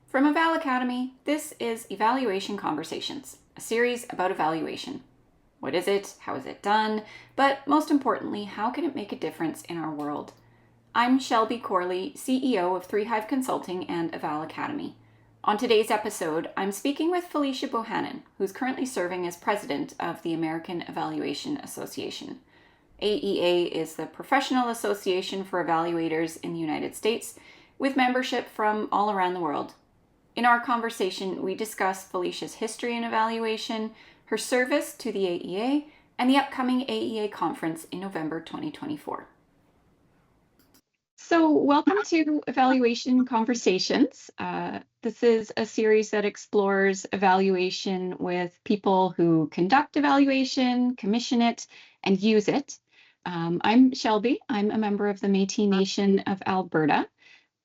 From Eval Academy, this is Evaluation Conversations, a series about evaluation. What is it? How is it done? But most importantly, how can it make a difference in our world? I'm Shelby Corley, CEO of 3 Hive Consulting and Eval Academy. On today's episode, I'm speaking with Felicia Bohanon, who's currently serving as president of the American Evaluation Association. AEA is the professional association for evaluators in the United States, with membership from all around the world. In our conversation, we discuss Felicia's history in evaluation, her service to the AEA, and the upcoming AEA Conference in November 2024. So welcome to Evaluation Conversations. This is a series that explores evaluation with people who conduct evaluation, commission it, and use it. I'm Shelby. I'm a member of the Métis Nation of Alberta.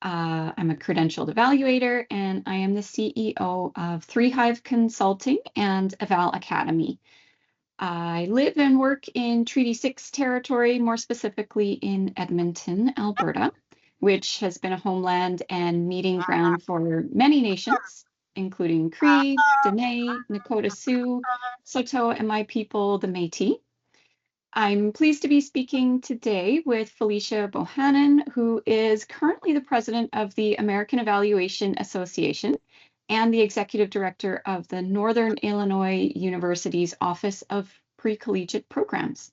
I'm a credentialed evaluator, and I am the CEO of 3 Hive Consulting and Eval Academy. I live and work in Treaty 6 territory, more specifically in Edmonton, Alberta, which has been a homeland and meeting ground for many nations, including Cree, Dene, Nakota Sioux, Saulteaux, and my people, the Métis. I'm pleased to be speaking today with Felicia Bohanon, who is currently the president of the American Evaluation Association and the executive director of the Northern Illinois University's Office of Pre-Collegiate Programs.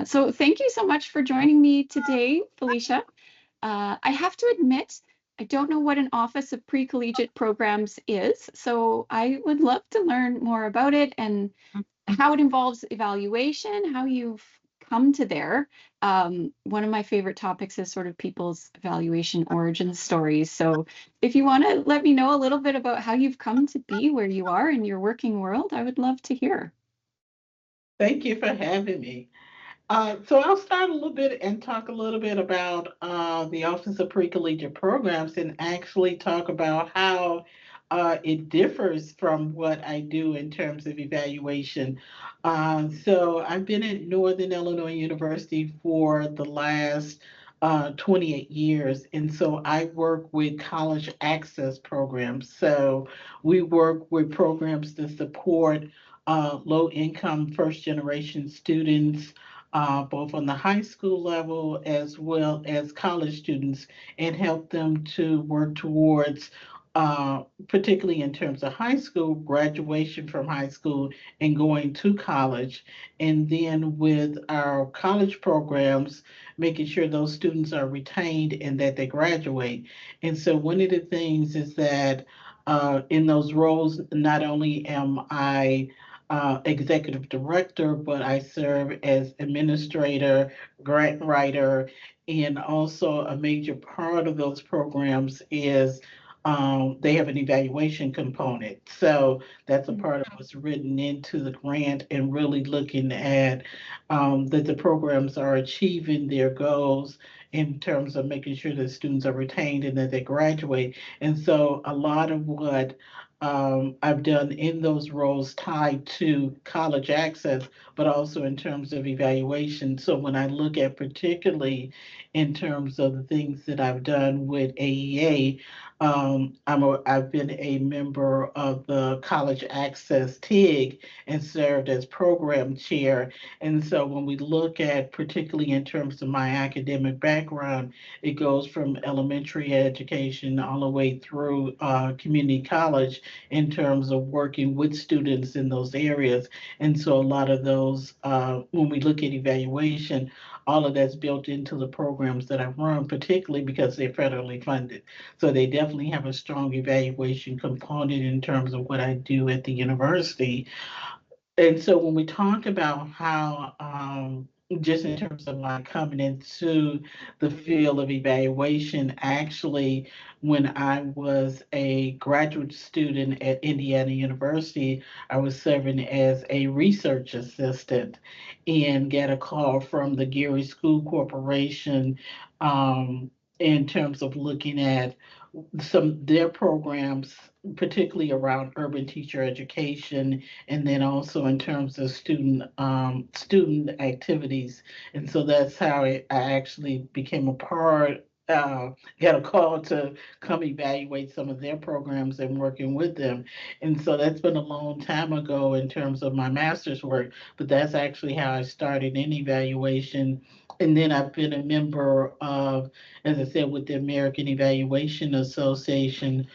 So thank you so much for joining me today, Felicia. I have to admit, I don't know what an Office of Pre-Collegiate Programs is, so I would love to learn more about it and how it involves evaluation, how you've come to there. One of my favorite topics is sort of people's evaluation origin stories. So if you want to let me know a little bit about how you've come to be where you are in your working world, I would love to hear. Thank you for having me. So I'll start a little bit and talk a little bit about the Office of Pre-Collegiate Programs and actually talk about how it differs from what I do in terms of evaluation. So I've been at Northern Illinois University for the last 28 years, and so I work with college access programs. So we work with programs that support low-income first-generation students both on the high school level as well as college students, and help them to work towards, particularly in terms of high school, graduation from high school and going to college. And then with our college programs, making sure those students are retained and that they graduate. And so one of the things is that in those roles, not only am I executive director, but I serve as administrator, grant writer, and also a major part of those programs is they have an evaluation component. So that's a part of what's written into the grant and really looking at that the programs are achieving their goals in terms of making sure that students are retained and that they graduate. And so a lot of what I've done in those roles tied to college access, but also in terms of evaluation. So when I look at particularly in terms of the things that I've done with AEA, I've been a member of the College Access TIG and served as program chair. And so when we look at particularly in terms of my academic background, it goes from elementary education all the way through community college in terms of working with students in those areas. And so a lot of those, when we look at evaluation, all of that's built into the programs that I run, particularly because they're federally funded. So they definitely have a strong evaluation component in terms of what I do at the university. And so when we talk about how, just in terms of my coming into the field of evaluation, actually, when I was a graduate student at Indiana University, I was serving as a research assistant and get a call from the Geary School Corporation in terms of looking at some their programs, particularly around urban teacher education, and then also in terms of student activities. And so that's how I actually became a part got a call to come evaluate some of their programs and working with them. And so that's been a long time ago in terms of my master's work, but that's actually how I started in evaluation. And then I've been a member of, as I said, with the American Evaluation Association,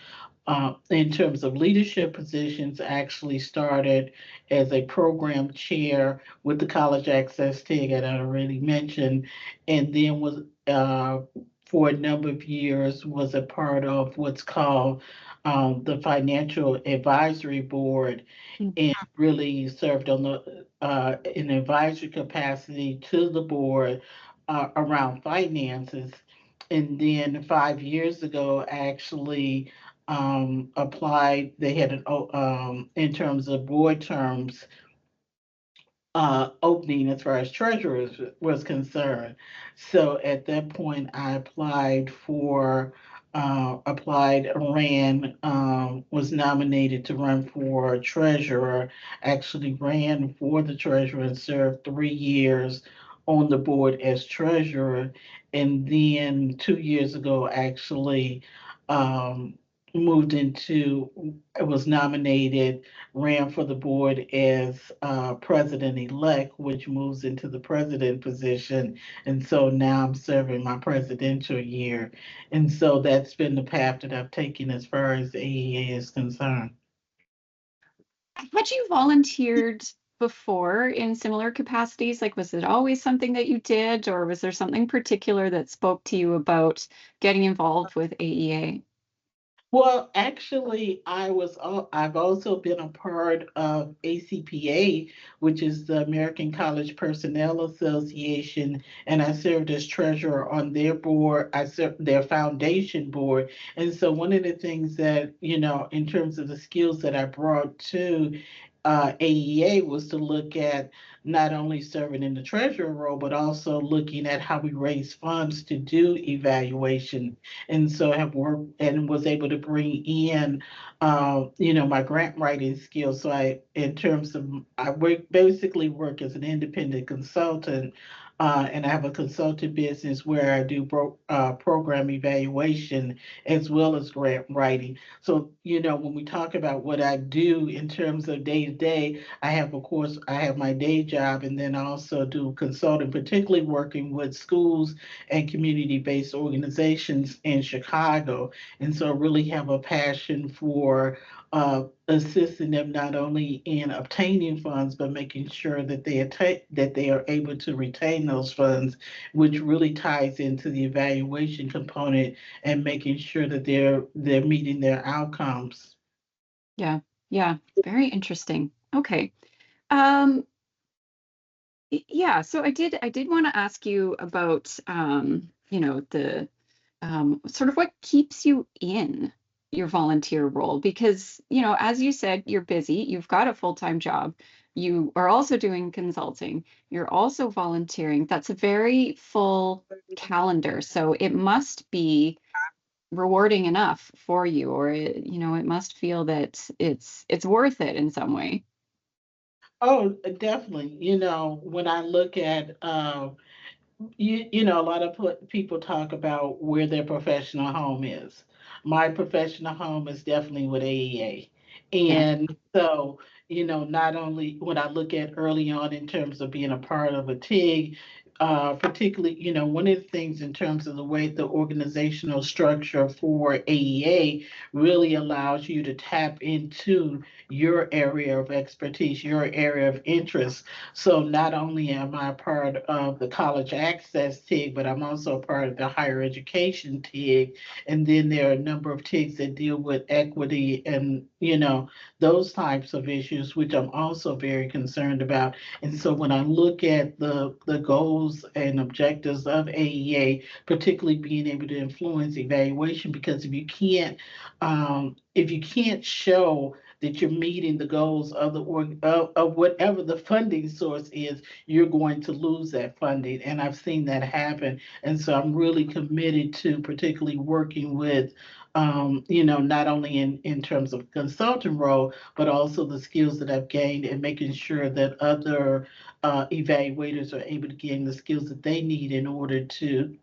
in terms of leadership positions, actually started as a program chair with the College Access TIG that I already mentioned, and then was for a number of years was a part of what's called the Financial Advisory Board, Mm. and really served on the in advisory capacity to the board around finances. And then 5 years ago, actually applied. They had an in terms of board terms opening as far as treasurer was concerned. So at that point, I ran, was nominated to run for treasurer, actually ran for the treasurer and served 3 years on the board as treasurer. And then 2 years ago, actually um, moved into, was nominated, ran for the board as president-elect, which moves into the president position. And so now I'm serving my presidential year. And so that's been the path that I've taken as far as AEA is concerned. Had you volunteered before in similar capacities? Like, was it always something that you did, or was there something particular that spoke to you about getting involved with AEA? Well, actually, I've also been a part of ACPA, which is the American College Personnel Association, and I served as treasurer on their board. I served their foundation board. And so one of the things that, in terms of the skills that I brought to AEA was to look at not only serving in the treasurer role, but also looking at how we raise funds to do evaluation. And so I have worked and was able to bring in, my grant writing skills. So in terms of, basically work as an independent consultant, and I have a consulting business where I do program evaluation as well as grant writing. So, when we talk about what I do in terms of day to day, of course, I have my day job, and then I also do consulting, particularly working with schools and community-based organizations in Chicago. And so I really have a passion for assisting them not only in obtaining funds, but making sure that that they are able to retain those funds, which really ties into the evaluation component and making sure that they're meeting their outcomes. Yeah, yeah, very interesting. Okay. Um, yeah, so I did want to ask you about the sort of what keeps you in your volunteer role because, as you said, you're busy, you've got a full-time job, you are also doing consulting, you're also volunteering. That's a very full calendar. So it must be rewarding enough for you, or it must feel that it's worth it in some way. Oh, definitely. When I look at a lot of people talk about where their professional home is. My professional home is definitely with AEA. Yeah. And so, not only when I look at early on in terms of being a part of a TIG, particularly, one of the things in terms of the way the organizational structure for AEA really allows you to tap into your area of expertise, your area of interest. So not only am I part of the college access TIG, but I'm also part of the higher education TIG. And then there are a number of TIGs that deal with equity and, those types of issues, which I'm also very concerned about. And so when I look at the goals and objectives of AEA, particularly being able to influence evaluation, because if you can't show that you're meeting the goals of of whatever the funding source is, you're going to lose that funding. And I've seen that happen. And so I'm really committed to particularly working with, not only in terms of consultant role, but also the skills that I've gained and making sure that other evaluators are able to gain the skills that they need in order to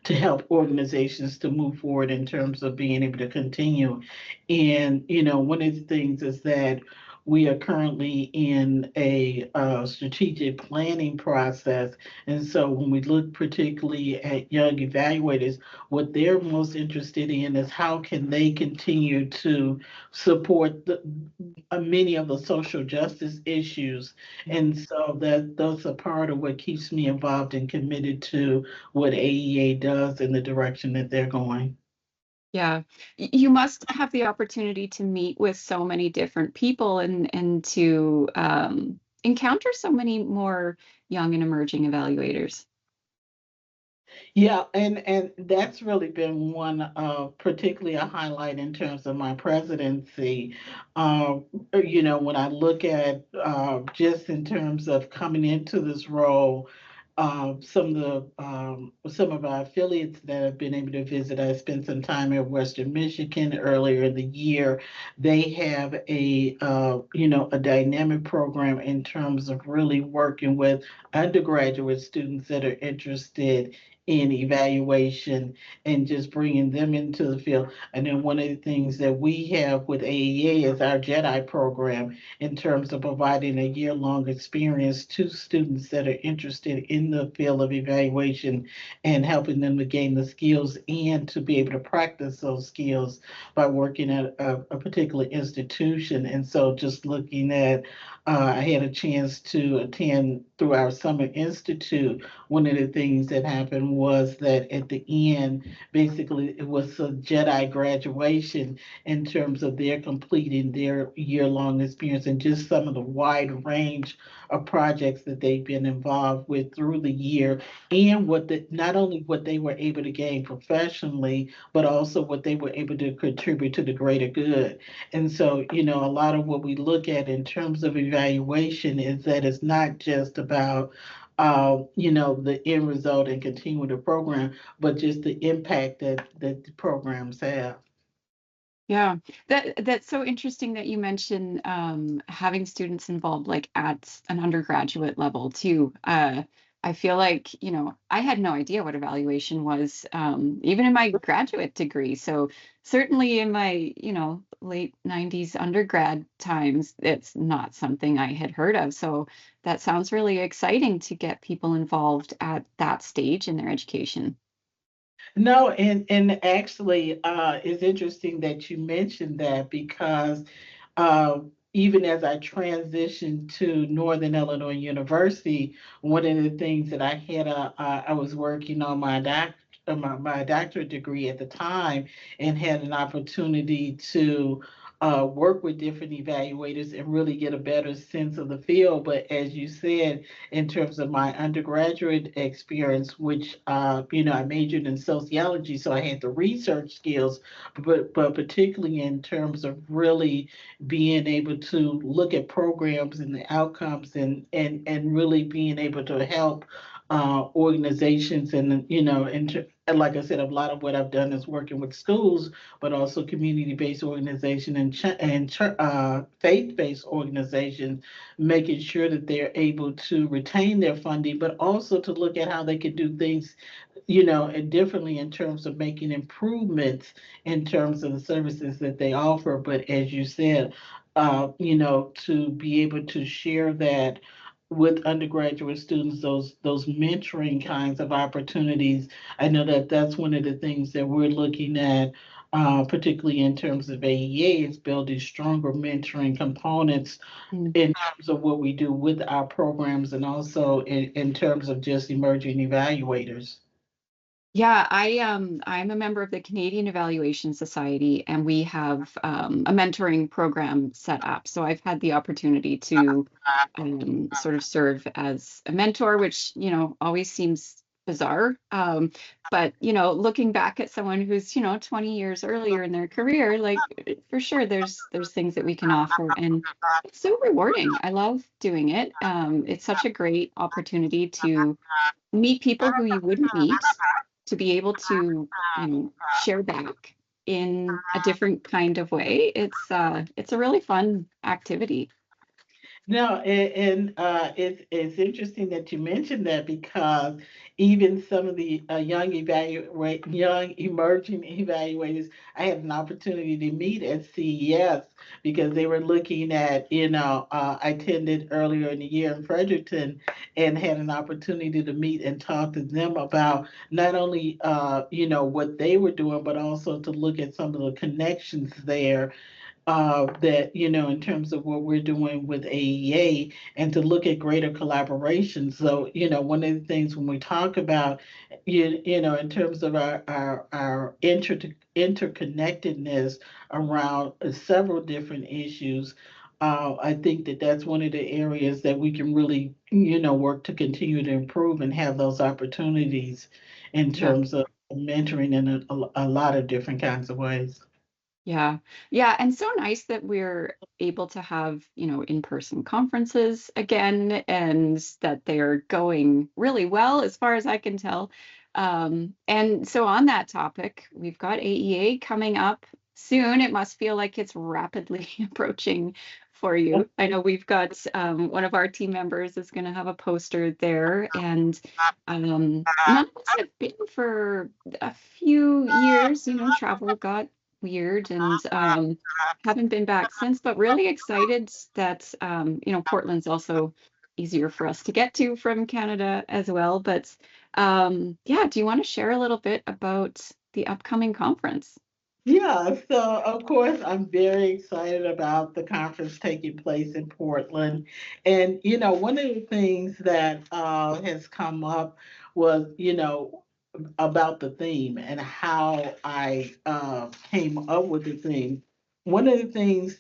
to help organizations to move forward in terms of being able to continue. And, one of the things is that we are currently in a strategic planning process. And so when we look particularly at young evaluators, what they're most interested in is how can they continue to support many of the social justice issues. And so that's a part of what keeps me involved and committed to what AEA does in the direction that they're going. Yeah, you must have the opportunity to meet with so many different people and to encounter so many more young and emerging evaluators. Yeah, and that's really been one particularly a highlight in terms of my presidency. Uh, when I look at just in terms of coming into this role, some of our affiliates that have been able to visit. I spent some time in Western Michigan earlier in the year. They have a dynamic program in terms of really working with undergraduate students that are interested in evaluation and just bringing them into the field. And then one of the things that we have with AEA is our JEDI program in terms of providing a year-long experience to students that are interested in the field of evaluation and helping them to gain the skills and to be able to practice those skills by working at a particular institution. And so just looking at, I had a chance to attend through our Summer Institute. One of the things that happened was that at the end, basically, it was a JEDI graduation in terms of their completing their year-long experience and just some of the wide range of projects that they've been involved with through the year and not only what they were able to gain professionally, but also what they were able to contribute to the greater good. And so, a lot of what we look at in terms of evaluation is that it's not just about the end result and continue the program, but just the impact that the programs have. Yeah, that's so interesting that you mentioned having students involved like at an undergraduate level too. I feel like, I had no idea what evaluation was, even in my graduate degree. So certainly in my, late 90s undergrad times, it's not something I had heard of. So that sounds really exciting to get people involved at that stage in their education. No, and actually, it's interesting that you mentioned that because uh, even as I transitioned to Northern Illinois University, one of the things that I was working on my doctorate degree at the time, and had an opportunity to work with different evaluators and really get a better sense of the field. But as you said, in terms of my undergraduate experience, which I majored in sociology, so I had the research skills, but particularly in terms of really being able to look at programs and the outcomes and really being able to help organizations and like I said, a lot of what I've done is working with schools, but also community-based organization and faith-based organizations, making sure that they're able to retain their funding, but also to look at how they can do things, and differently in terms of making improvements in terms of the services that they offer. But as you said, to be able to share that with undergraduate students, those mentoring kinds of opportunities. I know that that's one of the things that we're looking at, particularly in terms of AEA, is building stronger mentoring components Mm. in terms of what we do with our programs and also in terms of just emerging evaluators. Yeah, I'm a member of the Canadian Evaluation Society, and we have a mentoring program set up. So I've had the opportunity to sort of serve as a mentor, which always seems bizarre. But looking back at someone who's 20 years earlier in their career, like for sure, there's things that we can offer, and it's so rewarding. I love doing it. It's such a great opportunity to meet people who you wouldn't meet, to be able to, share back in a different kind of way. It's a really fun activity. No, it's interesting that you mentioned that because even some of the young emerging evaluators, I had an opportunity to meet at CES because they were looking at, I attended earlier in the year in Fredericton and had an opportunity to meet and talk to them about not only, what they were doing, but also to look at some of the connections there that, in terms of what we're doing with AEA and to look at greater collaboration. So, one of the things when we talk about, in terms of our interconnectedness around several different issues, I think that that's one of the areas that we can really, work to continue to improve and have those opportunities in Yeah. terms of mentoring in a lot of different kinds of ways. Yeah. Yeah. And so nice that we're able to have, in-person conferences again and that they're going really well as far as I can tell. And so on that topic, we've got AEA coming up soon. It must feel like it's rapidly approaching for you. I know we've got one of our team members is going to have a poster there, and none of us have been for a few years. Travel got weird and haven't been back since, but really excited that Portland's also easier for us to get to from Canada as well. But yeah, do you want to share a little bit about the upcoming conference? Yeah, so of course, I'm very excited about the conference taking place in Portland. And, one of the things that has come up was, about the theme and how I came up with the theme. One of the things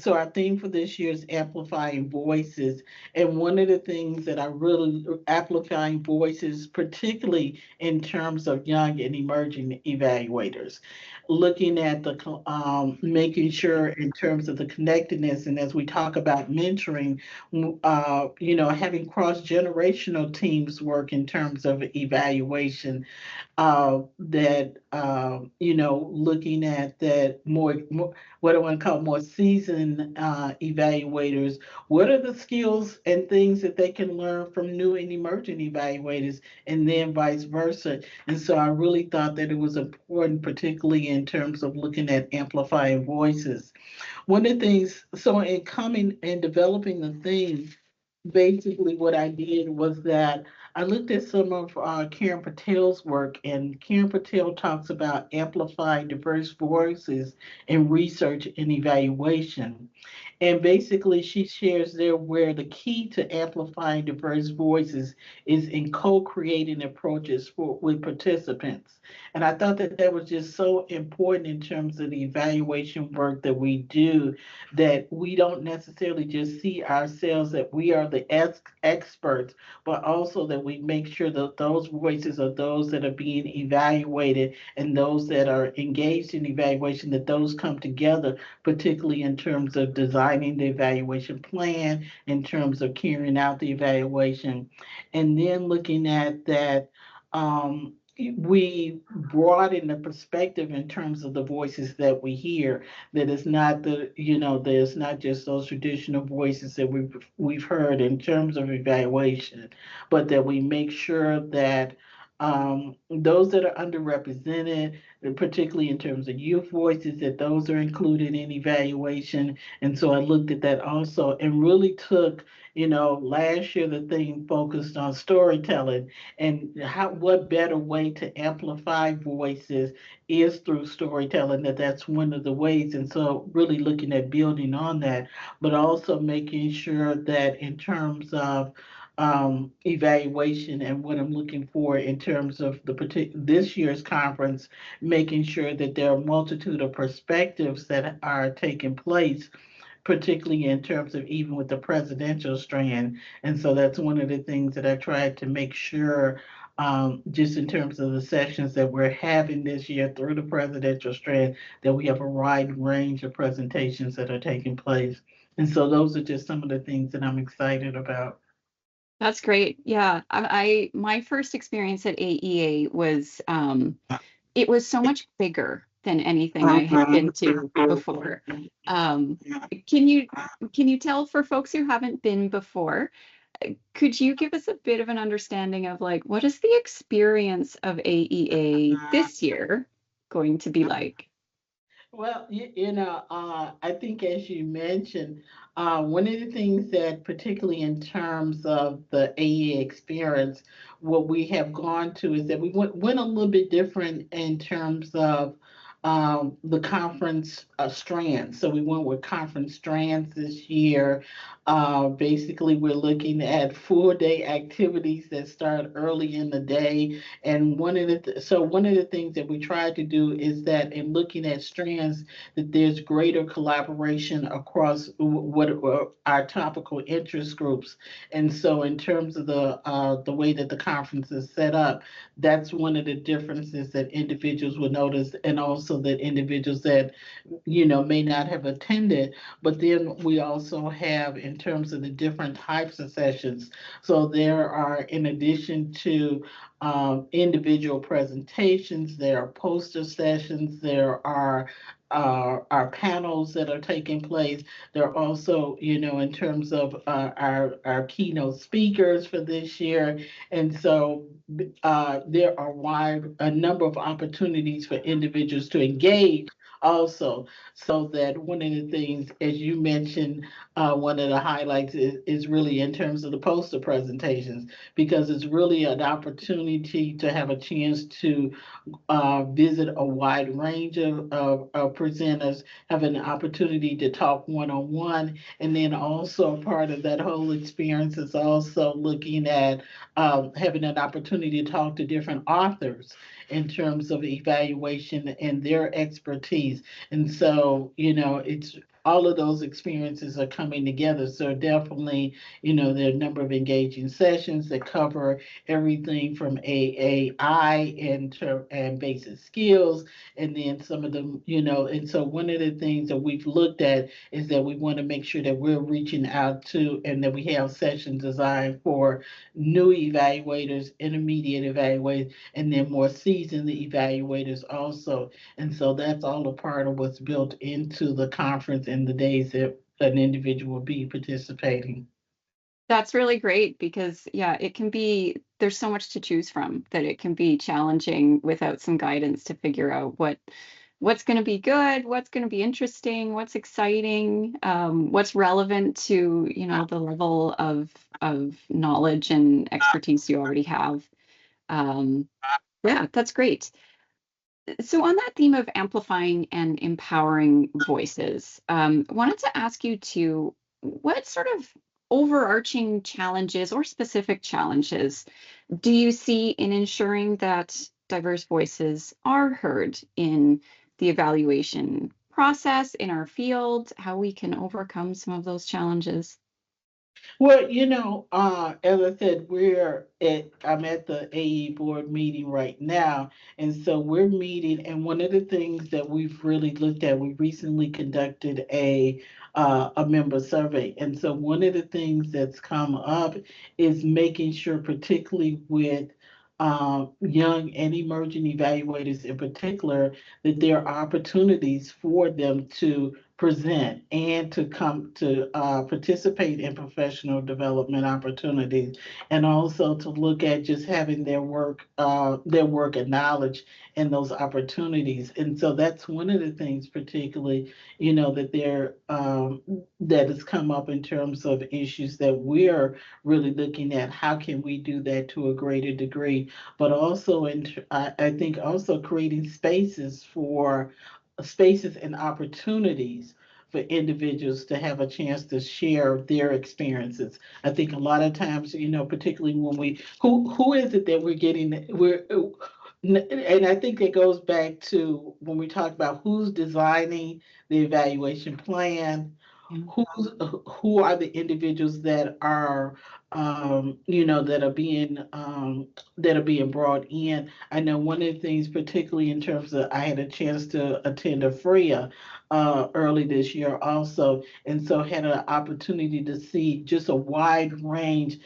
so our theme for this year is amplifying voices. And one of the things that I really, amplifying voices, particularly in terms of young and emerging evaluators, looking at making sure in terms of the connectedness. And as we talk about mentoring, having cross generational teams work in terms of evaluation, that looking at that more what I want to call more seasoned evaluators. What are the skills and things that they can learn from new and emerging evaluators, and then vice versa? And so I really thought that it was important, particularly in terms of looking at amplifying voices. One of the things, so in coming and developing the theme, basically what I did was that I looked at some of Karen Patel's work, and Karen Patel talks about amplifying diverse voices in research and evaluation. And basically, she shares there where the key to amplifying diverse voices is in co-creating approaches with participants. And I thought that that was just so important in terms of the evaluation work that we do, that we don't necessarily just see ourselves that we are the experts, but also that we make sure that those voices are those that are being evaluated and those that are engaged in evaluation, that those come together, particularly in terms of designing the evaluation plan, in terms of carrying out the evaluation, and then looking at that. We broaden the perspective in terms of the voices that we hear, that it's not there's not just those traditional voices that we've heard in terms of evaluation, but that we make sure that those that are underrepresented, particularly in terms of youth voices, that those are included in evaluation. And so I looked at that also and really took, last year the thing focused on storytelling, and what better way to amplify voices is through storytelling, that's one of the ways. And so really looking at building on that, but also making sure that in terms of evaluation and what I'm looking for in terms of this year's conference, making sure that there are a multitude of perspectives that are taking place, particularly in terms of even with the presidential strand. And so that's one of the things that I tried to make sure, just in terms of the sessions that we're having this year through the presidential strand, that we have a wide range of presentations that are taking place. And so those are just some of the things that I'm excited about. That's great. Yeah, my first experience at AEA was it was so much bigger than anything I had been to before. Can you tell for folks who haven't been before, could you give us a bit of an understanding of like what is the experience of AEA this year going to be like? Well, I think as you mentioned, one of the things that, particularly in terms of the AE experience, what we have gone to is that we went a little bit different in terms of the conference strands. So we went with conference strands this year. Basically, we're looking at full-day activities that start early in the day. And one of the things that we tried to do is that in looking at strands, that there's greater collaboration across what are our topical interest groups. And so, in terms of the way that the conference is set up, that's one of the differences that individuals will notice, and also that individuals that may not have attended. But then we also have, in terms of the different types of sessions, so there are, in addition to individual presentations, there are poster sessions, there are our panels that are taking place. There are also, in terms of our keynote speakers for this year. And so there are a number of opportunities for individuals to engage also, so that one of the things, as you mentioned, one of the highlights is really in terms of the poster presentations, because it's really an opportunity to have a chance to visit a wide range of presenters, have an opportunity to talk one-on-one, and then also part of that whole experience is also looking at having an opportunity to talk to different authors in terms of evaluation and their expertise. And so, it's all of those experiences are coming together. So definitely, there are a number of engaging sessions that cover everything from AAI and basic skills, and then some of them, and so one of the things that we've looked at is that we want to make sure that we're reaching out to, and that we have sessions designed for new evaluators, intermediate evaluators, and then more seasoned evaluators also. And so that's all a part of what's built into the conference and the days that an individual will be participating. That's really great because, yeah, it can be, there's so much to choose from that it can be challenging without some guidance to figure out what's going to be good, what's going to be interesting, what's exciting, what's relevant to, the level of knowledge and expertise you already have. Yeah, that's great. So on that theme of amplifying and empowering voices, wanted to ask you what sort of overarching challenges or specific challenges do you see in ensuring that diverse voices are heard in the evaluation process in our field, how we can overcome some of those challenges? Well, as I said, I'm at the AE board meeting right now. And so we're meeting, and one of the things that we've really looked at, we recently conducted a member survey. And so one of the things that's come up is making sure, particularly with young and emerging evaluators in particular, that there are opportunities for them to present and to come to participate in professional development opportunities, and also to look at just having their work and knowledge in those opportunities. And so that's one of the things, particularly, that has come up in terms of issues that we're really looking at. How can we do that to a greater degree? But also, I think also creating spaces and opportunities for individuals to have a chance to share their experiences. I think a lot of times, particularly when who is it that and I think it goes back to when we talk about who's designing the evaluation plan, who are the individuals that are that are being brought in. I know one of the things, particularly in terms of, I had a chance to attend a FRIA early this year also, and so had an opportunity to see just a wide range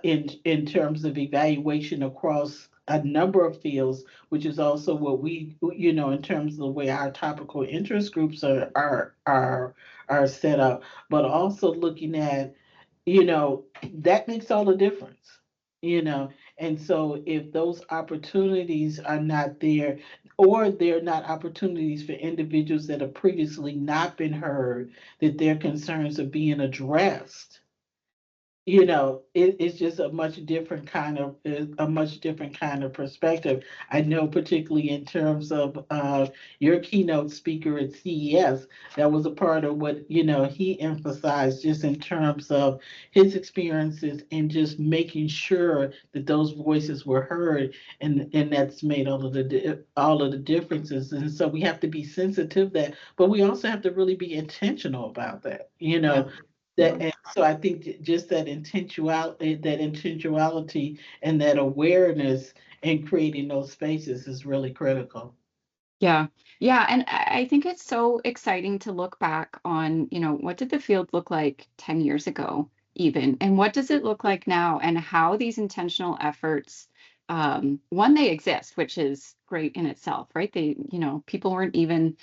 in terms of evaluation across a number of fields, which is also what we, in terms of the way our topical interest groups are set up, but also looking at, that makes all the difference, you know. And so if those opportunities are not there, or they're not opportunities for individuals that have previously not been heard, that their concerns are being addressed, it's just a much different kind of perspective. I know, particularly in terms of your keynote speaker at CES, that was a part of what he emphasized, just in terms of his experiences and just making sure that those voices were heard, and that's made all of the differences. And so we have to be sensitive that, but we also have to really be intentional about that. Yeah. And so I think just that intentionality and that awareness in creating those spaces is really critical. Yeah. Yeah. And I think it's so exciting to look back on, what did the field look like 10 years ago, even? And what does it look like now? And how these intentional efforts, one, they exist, which is great in itself, right? People weren't even,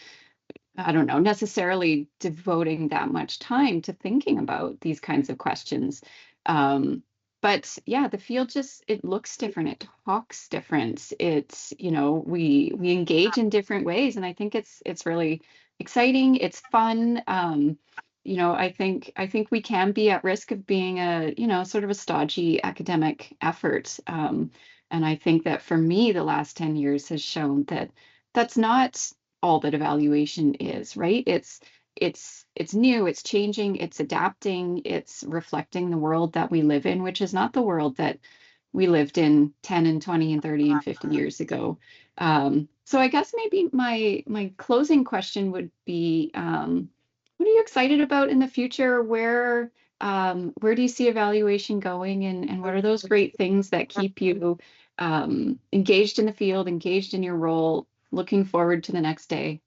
I don't know, necessarily devoting that much time to thinking about these kinds of questions. Um, but yeah, the field just, it looks different, it talks different. It's, we engage in different ways, and I think it's really exciting, it's fun. I think we can be at risk of being sort of a stodgy academic effort. And I think that for me, the last 10 years has shown that that's not all that evaluation is, right? It's new, it's changing, it's adapting, it's reflecting the world that we live in, which is not the world that we lived in 10 and 20 and 30 and 50 years ago. So I guess maybe my closing question would be, what are you excited about in the future? Where do you see evaluation going, and what are those great things that keep you engaged in the field, engaged in your role, looking forward to the next day?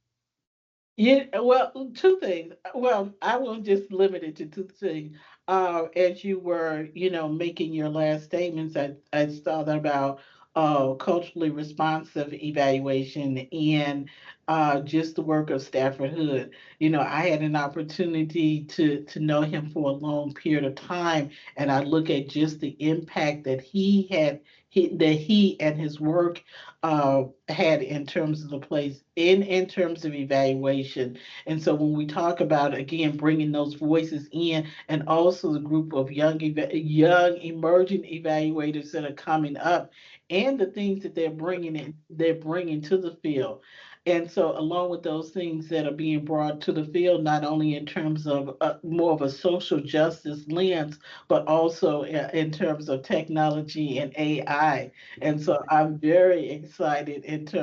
Yeah, well, two things. Well, I will just limit it to two things. As you were, making your last statements, I thought about culturally responsive evaluation and just the work of Stafford Hood. I had an opportunity to know him for a long period of time, and I look at just the impact that he and his work had in terms of the place in terms of evaluation. And so when we talk about, again, bringing those voices in, and also the group of young emerging evaluators that are coming up, and the things that they're bringing to the field. And so, along with those things that are being brought to the field, not only in terms of more of a social justice lens, but also in terms of technology and AI. And so I'm very excited as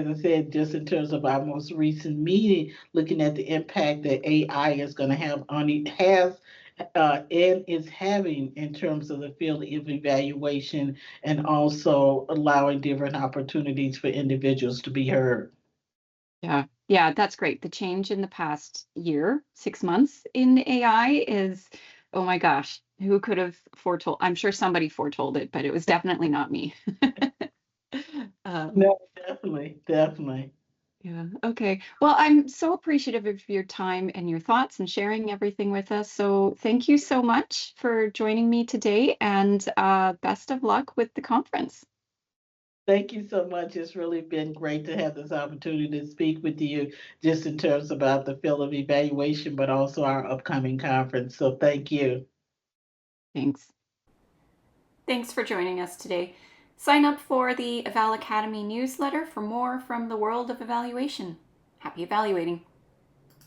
I said, just in terms of our most recent meeting, looking at the impact that AI is going to have on it, and is having in terms of the field of evaluation, and also allowing different opportunities for individuals to be heard. Yeah. Yeah, that's great. The change in the past year, 6 months in AI is, oh my gosh, who could have foretold? I'm sure somebody foretold it, but it was definitely not me. Um, No, definitely, definitely. yeah. Okay. Well, I'm so appreciative of your time and your thoughts and sharing everything with us. So thank you so much for joining me today, and best of luck with the conference. Thank you so much. It's really been great to have this opportunity to speak with you, just in terms about the field of evaluation, but also our upcoming conference. So thank you. Thanks. Thanks for joining us today. Sign up for the Eval Academy newsletter for more from the world of evaluation. Happy evaluating.